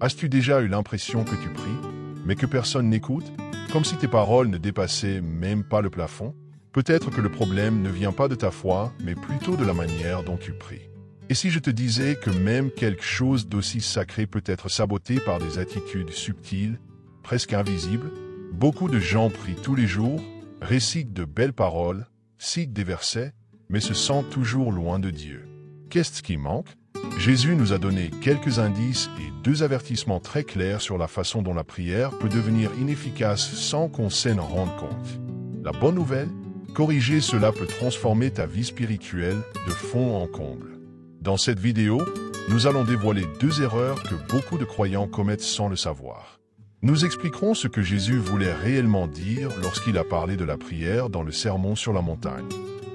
As-tu déjà eu l'impression que tu pries, mais que personne n'écoute, comme si tes paroles ne dépassaient même pas le plafond? Peut-être que le problème ne vient pas de ta foi, mais plutôt de la manière dont tu pries. Et si je te disais que même quelque chose d'aussi sacré peut être saboté par des attitudes subtiles, presque invisibles? Beaucoup de gens prient tous les jours, récitent de belles paroles, citent des versets, mais se sentent toujours loin de Dieu. Qu'est-ce qui manque? Jésus nous a donné quelques indices et 2 avertissements très clairs sur la façon dont la prière peut devenir inefficace sans qu'on s'en rende compte. La bonne nouvelle? Corriger cela peut transformer ta vie spirituelle de fond en comble. Dans cette vidéo, nous allons dévoiler 2 erreurs que beaucoup de croyants commettent sans le savoir. Nous expliquerons ce que Jésus voulait réellement dire lorsqu'il a parlé de la prière dans le Sermon sur la montagne.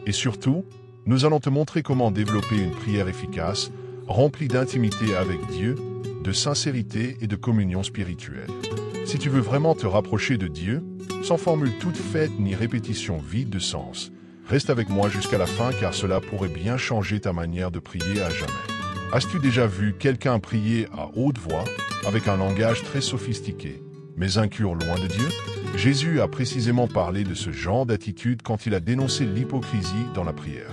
Et surtout, nous allons te montrer comment développer une prière efficace, remplie d'intimité avec Dieu, de sincérité et de communion spirituelle. Si tu veux vraiment te rapprocher de Dieu, sans formule toute faite ni répétition vide de sens, reste avec moi jusqu'à la fin car cela pourrait bien changer ta manière de prier à jamais. As-tu déjà vu quelqu'un prier à haute voix, avec un langage très sophistiqué, mais un cœur loin de Dieu? Jésus a précisément parlé de ce genre d'attitude quand il a dénoncé l'hypocrisie dans la prière.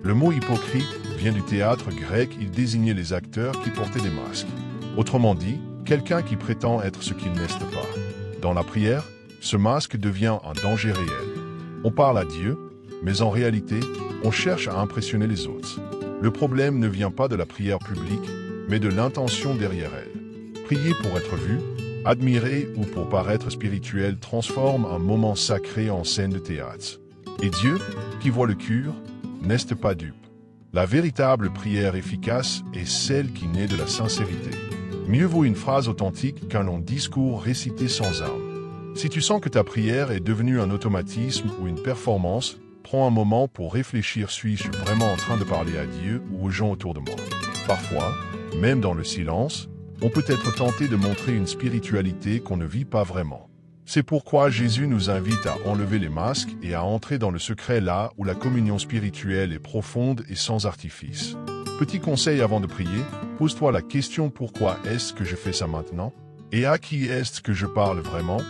Le mot hypocrite vient du théâtre grec, il désignait les acteurs qui portaient des masques. Autrement dit, quelqu'un qui prétend être ce qu'il n'est pas. Dans la prière, ce masque devient un danger réel. On parle à Dieu, mais en réalité, on cherche à impressionner les autres. Le problème ne vient pas de la prière publique, mais de l'intention derrière elle. Prier pour être vu, admiré ou pour paraître spirituel transforme un moment sacré en scène de théâtre. Et Dieu, qui voit le cœur, n'est pas dupe. La véritable prière efficace est celle qui naît de la sincérité. Mieux vaut une phrase authentique qu'un long discours récité sans âme. Si tu sens que ta prière est devenue un automatisme ou une performance, prends un moment pour réfléchir, suis-je vraiment en train de parler à Dieu ou aux gens autour de moi? Parfois, même dans le silence, on peut être tenté de montrer une spiritualité qu'on ne vit pas vraiment. C'est pourquoi Jésus nous invite à enlever les masques et à entrer dans le secret là où la communion spirituelle est profonde et sans artifice. Petit conseil avant de prier, pose-toi la question pourquoi est-ce que je fais ça maintenant? Et à qui est-ce que je parle vraiment?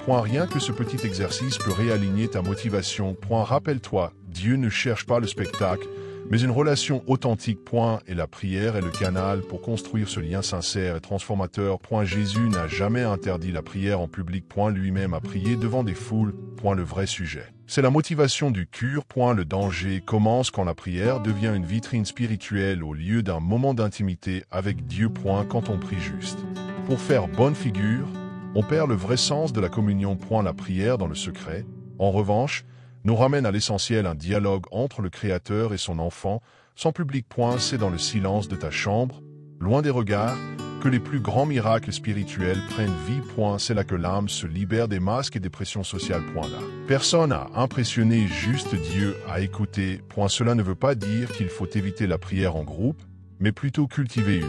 Rien que ce petit exercice peut réaligner ta motivation. Rappelle-toi, Dieu ne cherche pas le spectacle, mais une relation authentique. Et la prière est le canal pour construire ce lien sincère et transformateur. Jésus n'a jamais interdit la prière en public. Lui-même a prié devant des foules. Le vrai sujet, c'est la motivation du cœur. Le danger commence quand la prière devient une vitrine spirituelle au lieu d'un moment d'intimité avec Dieu. Quand on prie juste pour faire bonne figure, on perd le vrai sens de la communion. La prière dans le secret, en revanche, nous ramène à l'essentiel, un dialogue entre le Créateur et son enfant, sans public. C'est dans le silence de ta chambre, loin des regards, que les plus grands miracles spirituels prennent vie. C'est là que l'âme se libère des masques et des pressions sociales. Là, personne à impressionner, juste Dieu à écouter. Cela ne veut pas dire qu'il faut éviter la prière en groupe, mais plutôt cultiver une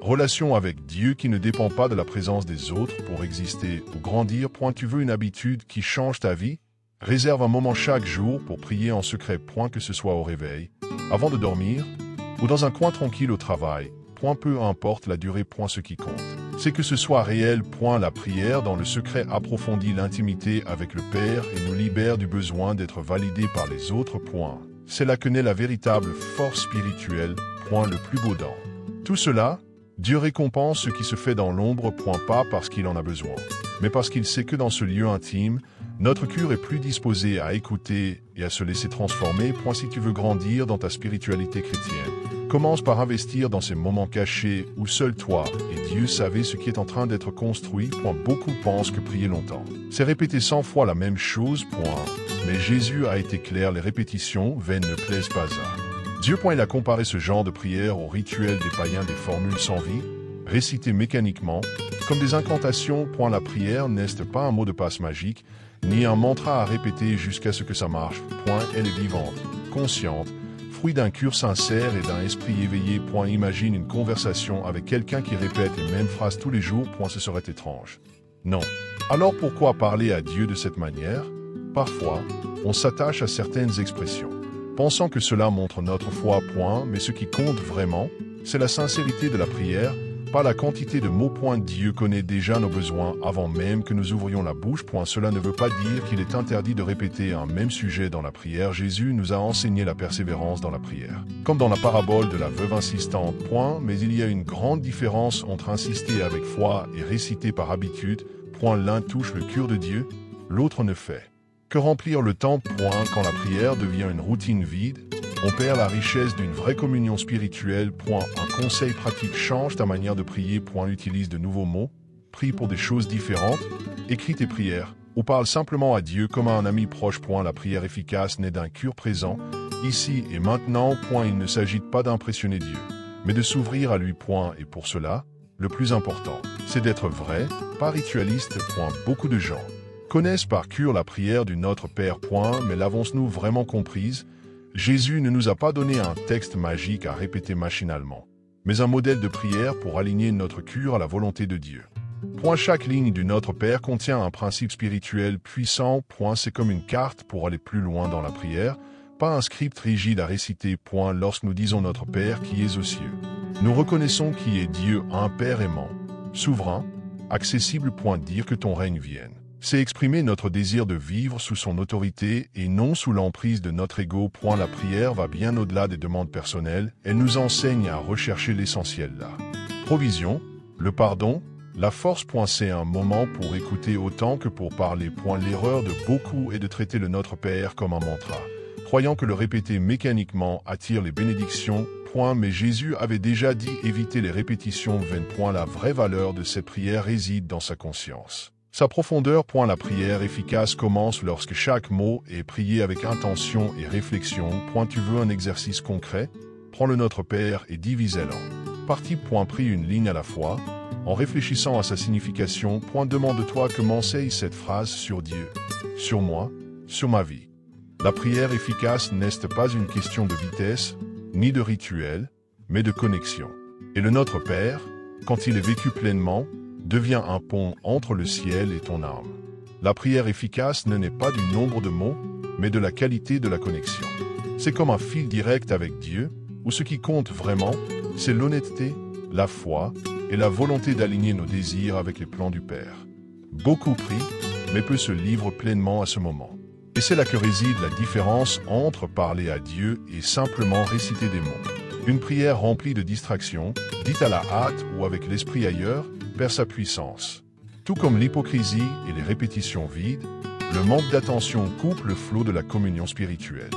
relation avec Dieu qui ne dépend pas de la présence des autres pour exister ou grandir. Tu veux une habitude qui change ta vie? Réserve un moment chaque jour pour prier en secret. Que ce soit au réveil, avant de dormir, ou dans un coin tranquille au travail. Peu importe la durée. Ce qui compte, c'est que ce soit réel. La prière dans le secret approfondit l'intimité avec le Père et nous libère du besoin d'être validé par les autres. C'est là que naît la véritable force spirituelle. Le plus beau dans tout cela, Dieu récompense ce qui se fait dans l'ombre. Pas parce qu'il en a besoin, mais parce qu'il sait que dans ce lieu intime, notre cœur est plus disposé à écouter et à se laisser transformer. Si tu veux grandir dans ta spiritualité chrétienne, commence par investir dans ces moments cachés où seul toi et Dieu savez ce qui est en train d'être construit. Beaucoup pensent que prier longtemps, c'est répéter 100 fois la même chose. Mais Jésus a été clair, les répétitions vaines ne plaisent pas à Dieu. Il a comparé ce genre de prière au rituel des païens, des formules sans vie, récitées mécaniquement, comme des incantations. La prière n'est pas un mot de passe magique, ni un mantra à répéter jusqu'à ce que ça marche. Elle est vivante, consciente, fruit d'un cœur sincère et d'un esprit éveillé. Imagine une conversation avec quelqu'un qui répète les mêmes phrases tous les jours. Ce serait étrange. Non. Alors pourquoi parler à Dieu de cette manière? Parfois, on s'attache à certaines expressions, pensant que cela montre notre foi. Mais ce qui compte vraiment, c'est la sincérité de la prière. pas la quantité de mots. Dieu connaît déjà nos besoins avant même que nous ouvrions la bouche. Cela ne veut pas dire qu'il est interdit de répéter un même sujet dans la prière. Jésus nous a enseigné la persévérance dans la prière. Comme dans la parabole de la veuve insistante. Mais il y a une grande différence entre insister avec foi et réciter par habitude. L'un touche le cœur de Dieu, l'autre ne fait que remplir le temps. Quand la prière devient une routine vide, on perd la richesse d'une vraie communion spirituelle. Un conseil pratique: change ta manière de prier. Utilise de nouveaux mots, prie pour des choses différentes, écris tes prières, ou parle simplement à Dieu comme à un ami proche. La prière efficace naît d'un cœur présent, ici et maintenant. Il ne s'agit pas d'impressionner Dieu, mais de s'ouvrir à lui. Et pour cela, le plus important, c'est d'être vrai, pas ritualiste. Beaucoup de gens connaissent par cœur la prière du Notre Père. Mais l'avons-nous vraiment comprise? Jésus ne nous a pas donné un texte magique à répéter machinalement, mais un modèle de prière pour aligner notre cœur à la volonté de Dieu. Chaque ligne du Notre Père contient un principe spirituel puissant. C'est comme une carte pour aller plus loin dans la prière, pas un script rigide à réciter. Lorsque nous disons Notre Père qui es aux cieux, nous reconnaissons qui est Dieu, un Père aimant, souverain, accessible. Dire que ton règne vienne, c'est exprimer notre désir de vivre sous son autorité et non sous l'emprise de notre ego. La prière va bien au-delà des demandes personnelles, elle nous enseigne à rechercher l'essentiel, la provision, le pardon, la force. C'est un moment pour écouter autant que pour parler. L'erreur de beaucoup est de traiter le Notre Père comme un mantra, croyant que le répéter mécaniquement attire les bénédictions. Mais Jésus avait déjà dit éviter les répétitions vaines. La vraie valeur de cette prière réside dans sa conscience, sa profondeur. La prière efficace commence lorsque chaque mot est prié avec intention et réflexion. Tu veux un exercice concret? Prends le Notre Père et divise-le en parties. Prie une ligne à la fois, en réfléchissant à sa signification. Demande-toi que m'enseigne cette phrase sur Dieu, sur moi, sur ma vie. La prière efficace n'est pas une question de vitesse, ni de rituel, mais de connexion. Et le Notre Père, quand il est vécu pleinement, devient un pont entre le ciel et ton âme. La prière efficace ne naît pas du nombre de mots, mais de la qualité de la connexion. C'est comme un fil direct avec Dieu, où ce qui compte vraiment, c'est l'honnêteté, la foi et la volonté d'aligner nos désirs avec les plans du Père. Beaucoup prient, mais peu se livrent pleinement à ce moment. Et c'est là que réside la différence entre parler à Dieu et simplement réciter des mots. Une prière remplie de distractions, dite à la hâte ou avec l'esprit ailleurs, perd sa puissance. Tout comme l'hypocrisie et les répétitions vides, le manque d'attention coupe le flot de la communion spirituelle.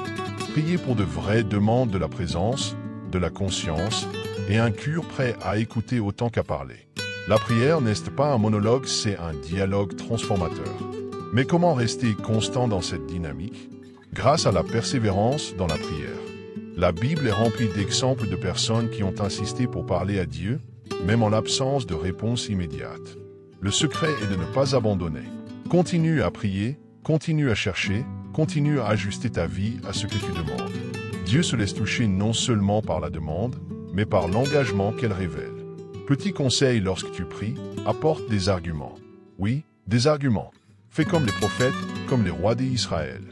Prier pour de vraies demandes de la présence, de la conscience et un cœur prêt à écouter autant qu'à parler. La prière n'est pas un monologue, c'est un dialogue transformateur. Mais comment rester constant dans cette dynamique? Grâce à la persévérance dans la prière. La Bible est remplie d'exemples de personnes qui ont insisté pour parler à Dieu, même en l'absence de réponse immédiate. Le secret est de ne pas abandonner. Continue à prier, continue à chercher, continue à ajuster ta vie à ce que tu demandes. Dieu se laisse toucher non seulement par la demande, mais par l'engagement qu'elle révèle. Petit conseil lorsque tu pries, apporte des arguments. Oui, des arguments. Fais comme les prophètes, comme les rois d'Israël.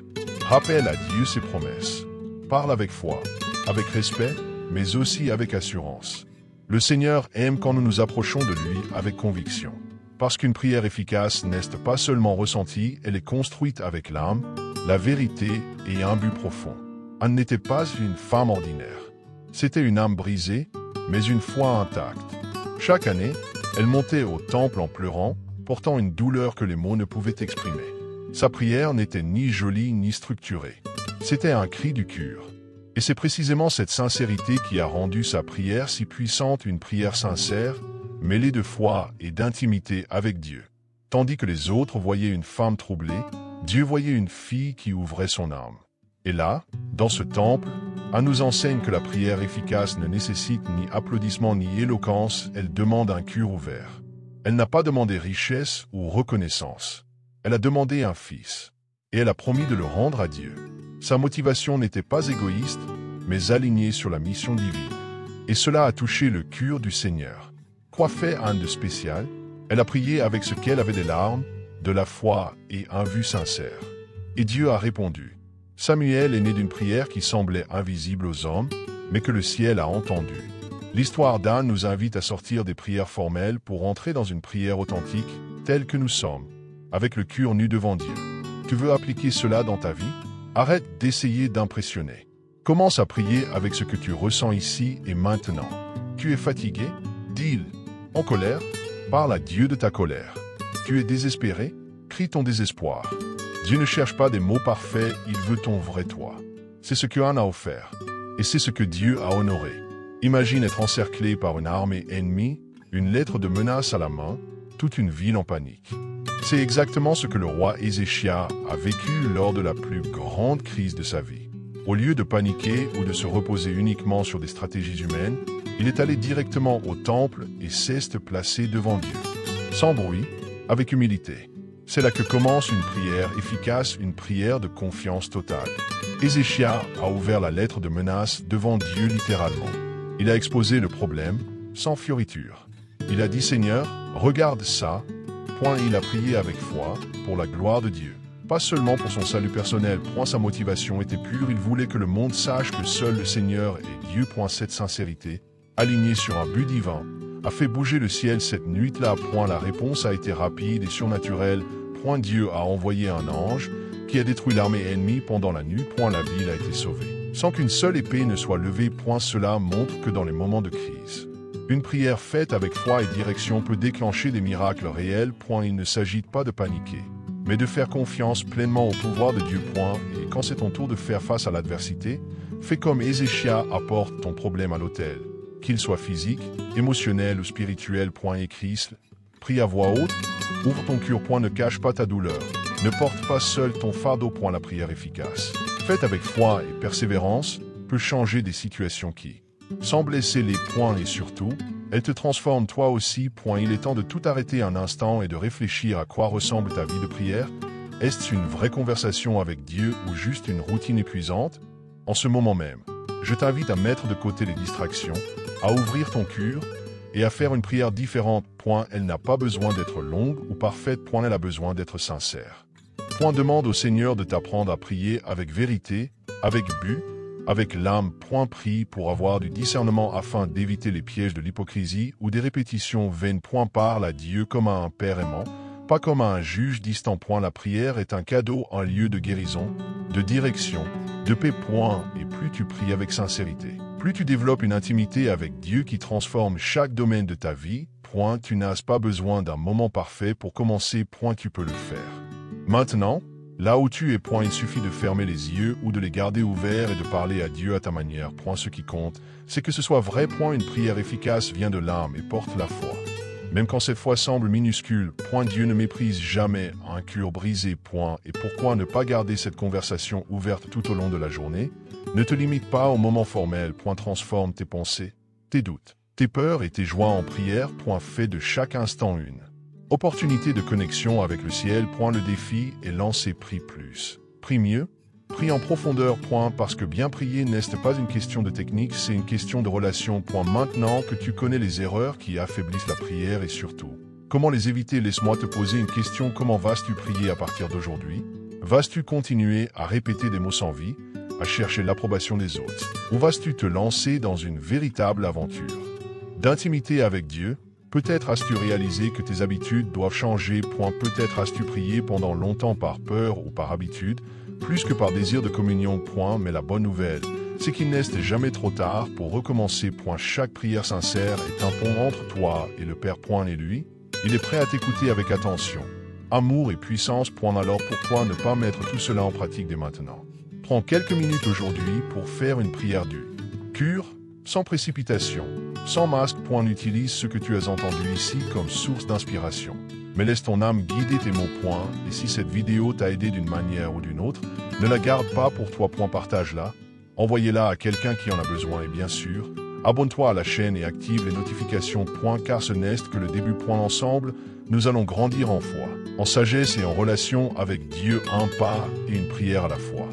Rappelle à Dieu ses promesses. Parle avec foi, avec respect, mais aussi avec assurance. Le Seigneur aime quand nous nous approchons de lui avec conviction. Parce qu'une prière efficace n'est pas seulement ressentie, elle est construite avec l'âme, la vérité et un but profond. Elle n'était pas une femme ordinaire. C'était une âme brisée, mais une foi intacte. Chaque année, elle montait au temple en pleurant, portant une douleur que les mots ne pouvaient exprimer. Sa prière n'était ni jolie ni structurée. C'était un cri du cœur. Et c'est précisément cette sincérité qui a rendu sa prière si puissante, une prière sincère, mêlée de foi et d'intimité avec Dieu. Tandis que les autres voyaient une femme troublée, Dieu voyait une fille qui ouvrait son âme. Et là, dans ce temple, elle nous enseigne que la prière efficace ne nécessite ni applaudissement ni éloquence, elle demande un cœur ouvert. Elle n'a pas demandé richesse ou reconnaissance. Elle a demandé un fils. Et elle a promis de le rendre à Dieu. Sa motivation n'était pas égoïste, mais alignée sur la mission divine. Et cela a touché le cœur du Seigneur. Quoi fait Anne de spécial? Elle a prié avec ce qu'elle avait des larmes, de la foi et un vœu sincère. Et Dieu a répondu. Samuel est né d'une prière qui semblait invisible aux hommes, mais que le ciel a entendue. L'histoire d'Anne nous invite à sortir des prières formelles pour entrer dans une prière authentique, telle que nous sommes, avec le cœur nu devant Dieu. Tu veux appliquer cela dans ta vie? Arrête d'essayer d'impressionner. Commence à prier avec ce que tu ressens ici et maintenant. Tu es fatigué? Dis-le. En colère? Parle à Dieu de ta colère. Tu es désespéré? Crie ton désespoir. Dieu ne cherche pas des mots parfaits, il veut ton vrai toi. C'est ce que Anne a offert. Et c'est ce que Dieu a honoré. Imagine être encerclé par une armée ennemie, une lettre de menace à la main, toute une ville en panique. C'est exactement ce que le roi Ézéchias a vécu lors de la plus grande crise de sa vie. Au lieu de paniquer ou de se reposer uniquement sur des stratégies humaines, il est allé directement au temple et s'est placé devant Dieu. Sans bruit, avec humilité. C'est là que commence une prière efficace, une prière de confiance totale. Ézéchias a ouvert la lettre de menace devant Dieu littéralement. Il a exposé le problème, sans fioriture. Il a dit « Seigneur, regarde ça ». Il a prié avec foi, pour la gloire de Dieu. Pas seulement pour son salut personnel. Sa motivation était pure, il voulait que le monde sache que seul le Seigneur est Dieu. Cette sincérité, alignée sur un but divin, a fait bouger le ciel cette nuit-là. La réponse a été rapide et surnaturelle. Dieu a envoyé un ange qui a détruit l'armée ennemie pendant la nuit. La ville a été sauvée. Sans qu'une seule épée ne soit levée. Cela montre que dans les moments de crise, une prière faite avec foi et direction peut déclencher des miracles réels. Il ne s'agit pas de paniquer, mais de faire confiance pleinement au pouvoir de Dieu. Et quand c'est ton tour de faire face à l'adversité, fais comme Ézéchias, apporte ton problème à l'autel. Qu'il soit physique, émotionnel ou spirituel. Écris, prie à voix haute, ouvre ton cœur. Ne cache pas ta douleur. Ne porte pas seul ton fardeau. La prière efficace, faite avec foi et persévérance, peut changer des situations qui, sans blesser les poings et surtout, elle te transforme toi aussi. Il est temps de tout arrêter un instant et de réfléchir à quoi ressemble ta vie de prière. Est-ce une vraie conversation avec Dieu ou juste une routine épuisante? En ce moment même, je t'invite à mettre de côté les distractions, à ouvrir ton cœur et à faire une prière différente. Elle n'a pas besoin d'être longue ou parfaite. Elle a besoin d'être sincère. Demande au Seigneur de t'apprendre à prier avec vérité, avec but, avec l'âme. Prie pour avoir du discernement afin d'éviter les pièges de l'hypocrisie ou des répétitions vaines. Parle à Dieu comme à un père aimant, pas comme à un juge distant. La prière est un cadeau, un lieu de guérison, de direction, de paix. Et plus tu pries avec sincérité, plus tu développes une intimité avec Dieu qui transforme chaque domaine de ta vie. Tu n'as pas besoin d'un moment parfait pour commencer. Tu peux le faire. Maintenant, là où tu es. Il suffit de fermer les yeux ou de les garder ouverts et de parler à Dieu à ta manière. Ce qui compte, c'est que ce soit vrai. Une prière efficace vient de l'âme et porte la foi. Même quand cette foi semble minuscule. Dieu ne méprise jamais un cœur brisé. Et pourquoi ne pas garder cette conversation ouverte tout au long de la journée? Ne te limite pas au moment formel. Transforme tes pensées, tes doutes, tes peurs et tes joies en prière. Fais de chaque instant une opportunité de connexion avec le ciel. Le défi est lancé. Prie plus, prie mieux, prie en profondeur. Parce que bien prier n'est pas une question de technique, c'est une question de relation. Maintenant que tu connais les erreurs qui affaiblissent la prière et surtout comment les éviter, laisse-moi te poser une question. Comment vas-tu prier à partir d'aujourd'hui? Vas-tu continuer à répéter des mots sans vie, à chercher l'approbation des autres? Ou vas-tu te lancer dans une véritable aventure d'intimité avec Dieu? Peut-être as-tu réalisé que tes habitudes doivent changer. Peut-être as-tu prié pendant longtemps par peur ou par habitude, plus que par désir de communion. Mais la bonne nouvelle, c'est qu'il n'est jamais trop tard pour recommencer. Chaque prière sincère est un pont entre toi et le Père. Et lui, il est prêt à t'écouter avec attention, amour et puissance. Alors pourquoi ne pas mettre tout cela en pratique dès maintenant? Prends quelques minutes aujourd'hui pour faire une prière du cœur, sans précipitation, sans masque. Utilise ce que tu as entendu ici comme source d'inspiration. Mais laisse ton âme guider tes mots. Et si cette vidéo t'a aidé d'une manière ou d'une autre, ne la garde pas pour toi. Partage-la, envoyez-la à quelqu'un qui en a besoin. Et bien sûr, abonne-toi à la chaîne et active les notifications. Car ce n'est que le début. Ensemble, nous allons grandir en foi, en sagesse et en relation avec Dieu, un pas et une prière à la fois.